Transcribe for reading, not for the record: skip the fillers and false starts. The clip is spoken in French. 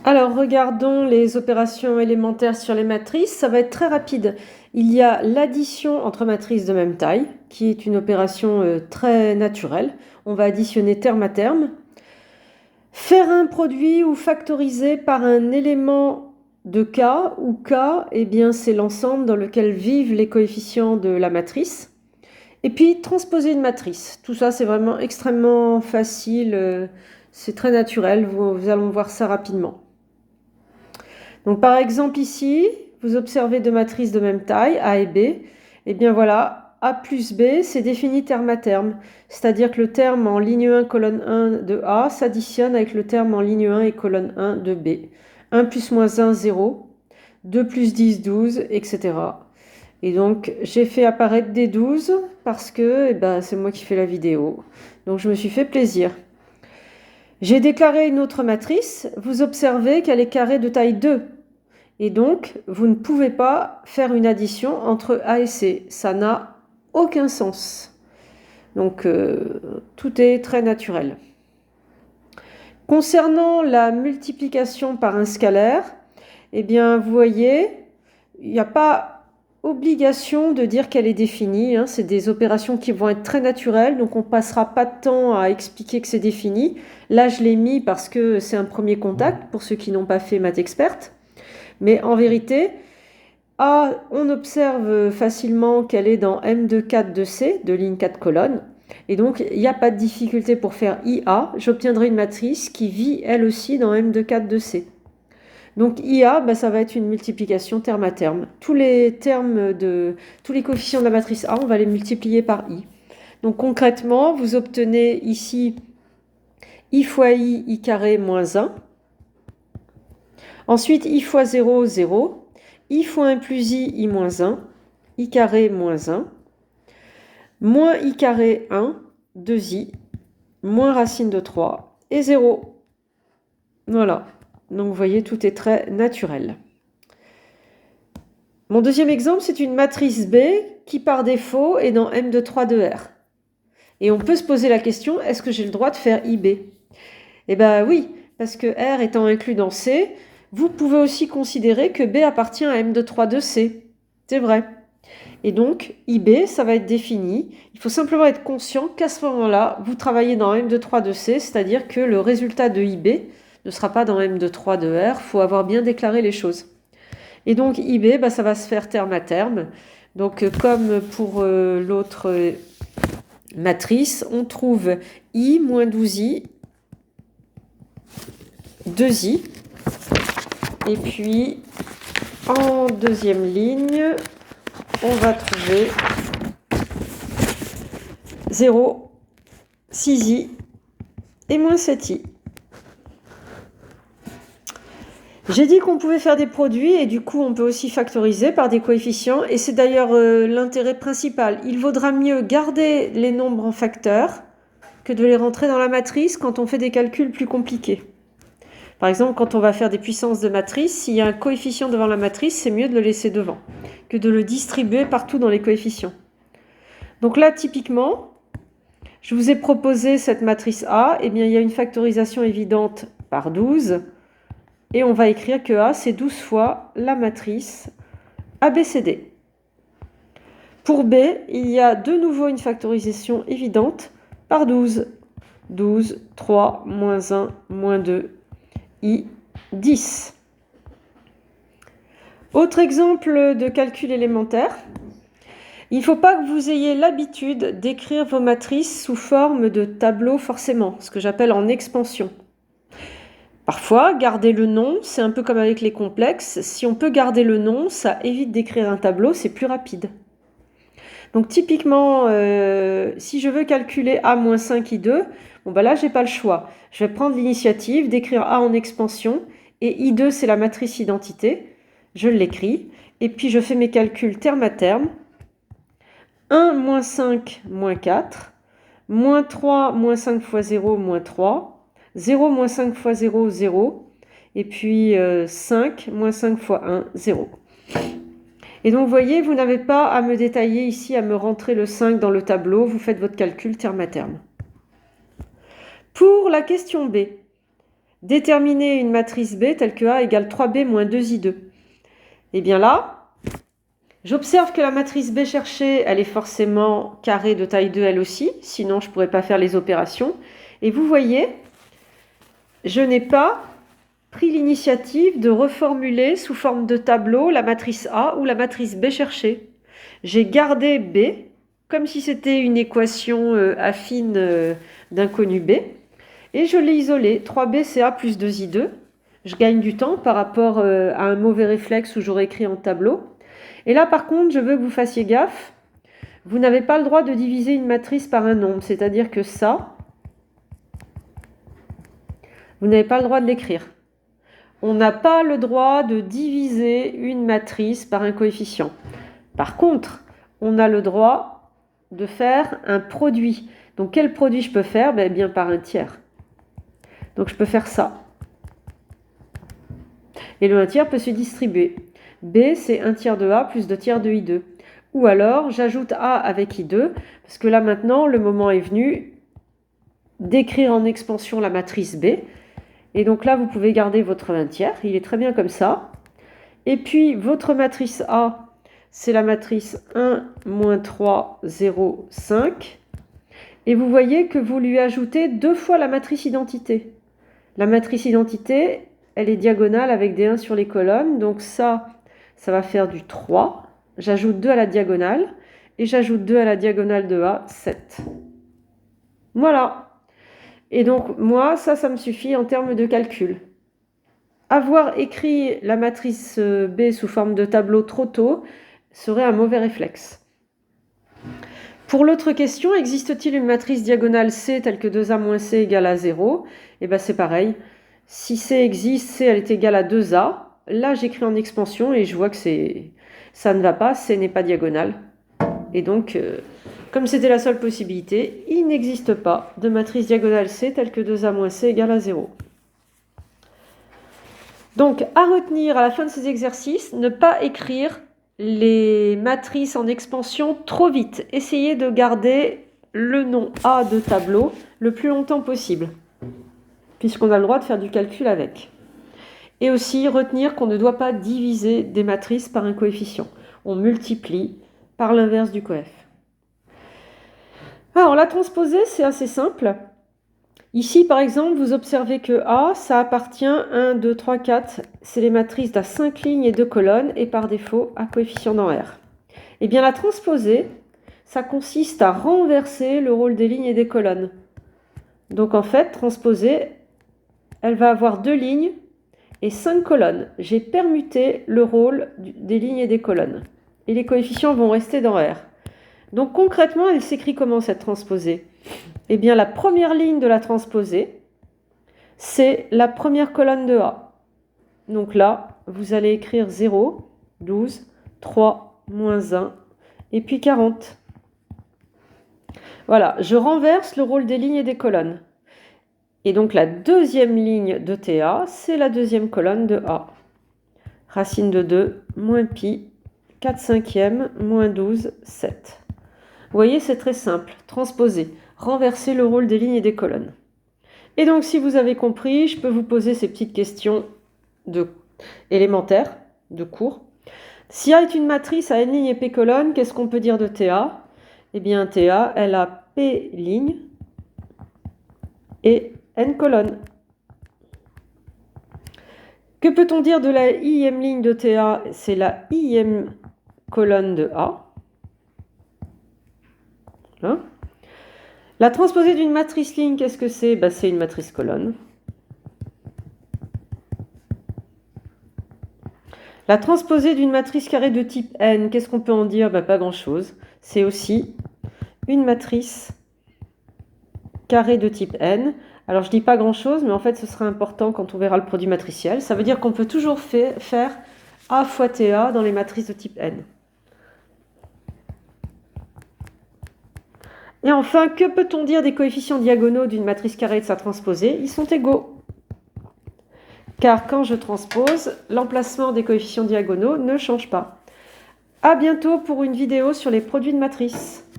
Alors, regardons les opérations élémentaires sur les matrices. Ça va être très rapide. Il y a l'addition entre matrices de même taille, qui est une opération très naturelle. On va additionner terme à terme. Faire un produit ou factoriser par un élément de K, où K, eh bien, c'est l'ensemble dans lequel vivent les coefficients de la matrice. Et puis, transposer une matrice. Tout ça, c'est vraiment extrêmement facile. C'est très naturel. Vous allons voir ça rapidement. Donc par exemple ici, vous observez deux matrices de même taille, A et B. Et bien voilà, A plus B, c'est défini terme à terme. C'est-à-dire que le terme en ligne 1, colonne 1 de A s'additionne avec le terme en ligne 1 et colonne 1 de B. 1 plus moins 1, 0. 2 plus 10, 12, etc. Et donc j'ai fait apparaître des 12 parce que c'est moi qui fais la vidéo. Donc je me suis fait plaisir. J'ai déclaré une autre matrice. Vous observez qu'elle est carrée de taille 2. Et donc, vous ne pouvez pas faire une addition entre A et C. Ça n'a aucun sens. Donc, tout est très naturel. Concernant la multiplication par un scalaire, eh bien, vous voyez, il n'y a pas obligation de dire qu'elle est définie. C'est des opérations qui vont être très naturelles, donc on ne passera pas de temps à expliquer que c'est défini. Là, je l'ai mis parce que c'est un premier contact pour ceux qui n'ont pas fait Math Expert. Mais en vérité, A, on observe facilement qu'elle est dans M de 4 de C, de ligne 4 colonnes. Et donc, il n'y a pas de difficulté pour faire IA. J'obtiendrai une matrice qui vit elle aussi dans M de 4 de C. Donc IA, ça va être une multiplication terme à terme. Tous les coefficients de la matrice A, on va les multiplier par I. Donc concrètement, vous obtenez ici I fois I carré moins 1. Ensuite, I fois 0, 0. I fois 1 plus I moins 1. I carré moins 1. Moins I carré 1, 2I. Moins racine de 3 et 0. Voilà. Donc vous voyez, tout est très naturel. Mon deuxième exemple, c'est une matrice B qui par défaut est dans M de 3 de R. Et on peut se poser la question, est-ce que j'ai le droit de faire IB? Eh bien oui, parce que R étant inclus dans C, vous pouvez aussi considérer que B appartient à M de 3 de C. C'est vrai. Et donc, IB, ça va être défini. Il faut simplement être conscient qu'à ce moment-là, vous travaillez dans M de 3 de C, c'est-à-dire que le résultat de IB ne sera pas dans M de 3 de R. Il faut avoir bien déclaré les choses. Et donc, IB, ça va se faire terme à terme. Donc, comme pour l'autre matrice, on trouve I moins 12I, 2I. Et puis, en deuxième ligne, on va trouver 0, 6i et moins 7i. J'ai dit qu'on pouvait faire des produits et du coup on peut aussi factoriser par des coefficients et c'est d'ailleurs l'intérêt principal. Il vaudra mieux garder les nombres en facteurs que de les rentrer dans la matrice quand on fait des calculs plus compliqués. Par exemple, quand on va faire des puissances de matrice, s'il y a un coefficient devant la matrice, c'est mieux de le laisser devant que de le distribuer partout dans les coefficients. Donc là, typiquement, je vous ai proposé cette matrice A. Eh bien, il y a une factorisation évidente par 12. Et on va écrire que A, c'est 12 fois la matrice ABCD. Pour B, il y a de nouveau une factorisation évidente par 12. 12, 3, moins 1, moins 2, I, 10. Autre exemple de calcul élémentaire. Il ne faut pas que vous ayez l'habitude d'écrire vos matrices sous forme de tableau forcément, ce que j'appelle en expansion. Parfois, garder le nom, c'est un peu comme avec les complexes. Si on peut garder le nom, ça évite d'écrire un tableau, c'est plus rapide. Donc typiquement, si je veux calculer A moins 5I2, là, je n'ai pas le choix. Je vais prendre l'initiative d'écrire A en expansion, et I2, c'est la matrice identité. Je l'écris, et puis je fais mes calculs terme à terme. 1 moins 5 moins 4, moins 3 moins 5 fois 0 moins 3, 0 moins 5 fois 0, 0. Et puis 5 moins 5 fois 1, 0. Et donc, vous voyez, vous n'avez pas à me détailler ici, à me rentrer le 5 dans le tableau. Vous faites votre calcul terme à terme. Pour la question B, déterminer une matrice B telle que A égale 3B moins 2I2. Et bien là, j'observe que la matrice B cherchée, elle est forcément carrée de taille 2 elle aussi, sinon je ne pourrais pas faire les opérations. Et vous voyez, je n'ai pas pris l'initiative de reformuler sous forme de tableau la matrice A ou la matrice B cherchée. J'ai gardé B comme si c'était une équation affine d'inconnu B, et je l'ai isolée. 3B c'est A plus 2I2. Je gagne du temps par rapport à un mauvais réflexe où j'aurais écrit en tableau. Et là par contre, je veux que vous fassiez gaffe. Vous n'avez pas le droit de diviser une matrice par un nombre, c'est-à-dire que ça, vous n'avez pas le droit de l'écrire. On n'a pas le droit de diviser une matrice par un coefficient. Par contre, on a le droit de faire un produit. Donc quel produit je peux faire? Eh bien par un tiers. Donc je peux faire ça. Et le 1 tiers peut se distribuer. B c'est 1 tiers de A plus 2 tiers de I2. Ou alors j'ajoute A avec I2, parce que là maintenant le moment est venu d'écrire en expansion la matrice B. Et donc là vous pouvez garder votre 1 tiers, il est très bien comme ça. Et puis votre matrice A, c'est la matrice 1, moins 3, 0, 5. Et vous voyez que vous lui ajoutez 2 fois la matrice identité. La matrice identité, elle est diagonale avec des 1 sur les colonnes. Donc ça va faire du 3. J'ajoute 2 à la diagonale. Et j'ajoute 2 à la diagonale de A, 7. Voilà. Et donc moi, ça me suffit en termes de calcul. Avoir écrit la matrice B sous forme de tableau trop tôt serait un mauvais réflexe. Pour l'autre question, existe-t-il une matrice diagonale C telle que 2A moins C égale à 0? Eh bien c'est pareil. Si C existe, C elle est égale à 2A. Là j'écris en expansion et je vois que ça ne va pas, C n'est pas diagonale. Et donc, comme c'était la seule possibilité, il n'existe pas de matrice diagonale C telle que 2A moins C égale à 0. Donc, à retenir à la fin de ces exercices, ne pas écrire les matrices en expansion trop vite. Essayez de garder le nom A de tableau le plus longtemps possible, puisqu'on a le droit de faire du calcul avec. Et aussi retenir qu'on ne doit pas diviser des matrices par un coefficient. On multiplie par l'inverse du coef. Alors, la transposer, c'est assez simple. Ici, par exemple, vous observez que A, ça appartient 1, 2, 3, 4. C'est les matrices d'A 5 lignes et 2 colonnes, et par défaut, à coefficient dans R. Eh bien, la transposer, ça consiste à renverser le rôle des lignes et des colonnes. Donc, en fait, transposer, elle va avoir 2 lignes et 5 colonnes. J'ai permuté le rôle des lignes et des colonnes. Et les coefficients vont rester dans R. Donc, concrètement, elle s'écrit comment, cette transposée? Eh bien, la première ligne de la transposée, c'est la première colonne de A. Donc là, vous allez écrire 0, 12, 3, moins 1, et puis 40. Voilà, je renverse le rôle des lignes et des colonnes. Et donc la deuxième ligne de TA, c'est la deuxième colonne de A. Racine de 2, moins pi, 4 cinquièmes, moins 12, 7. Vous voyez, c'est très simple, transposer. Renverser le rôle des lignes et des colonnes. Et donc, si vous avez compris, je peux vous poser ces petites questions élémentaires, de cours. Si A est une matrice à n lignes et p colonnes, qu'est-ce qu'on peut dire de TA? Eh bien, TA, elle a p lignes et n colonnes. Que peut-on dire de la ième ligne de TA? C'est la ième colonne de A. Hein? La transposée d'une matrice ligne, qu'est-ce que c'est? C'est une matrice colonne. La transposée d'une matrice carrée de type n, qu'est-ce qu'on peut en dire? Pas grand-chose. C'est aussi une matrice carrée de type n. Alors je dis pas grand-chose, mais en fait ce sera important quand on verra le produit matriciel. Ça veut dire qu'on peut toujours faire A fois TA dans les matrices de type n. Et enfin, que peut-on dire des coefficients diagonaux d'une matrice carrée de sa transposée? Ils sont égaux. Car quand je transpose, l'emplacement des coefficients diagonaux ne change pas. À bientôt pour une vidéo sur les produits de matrices.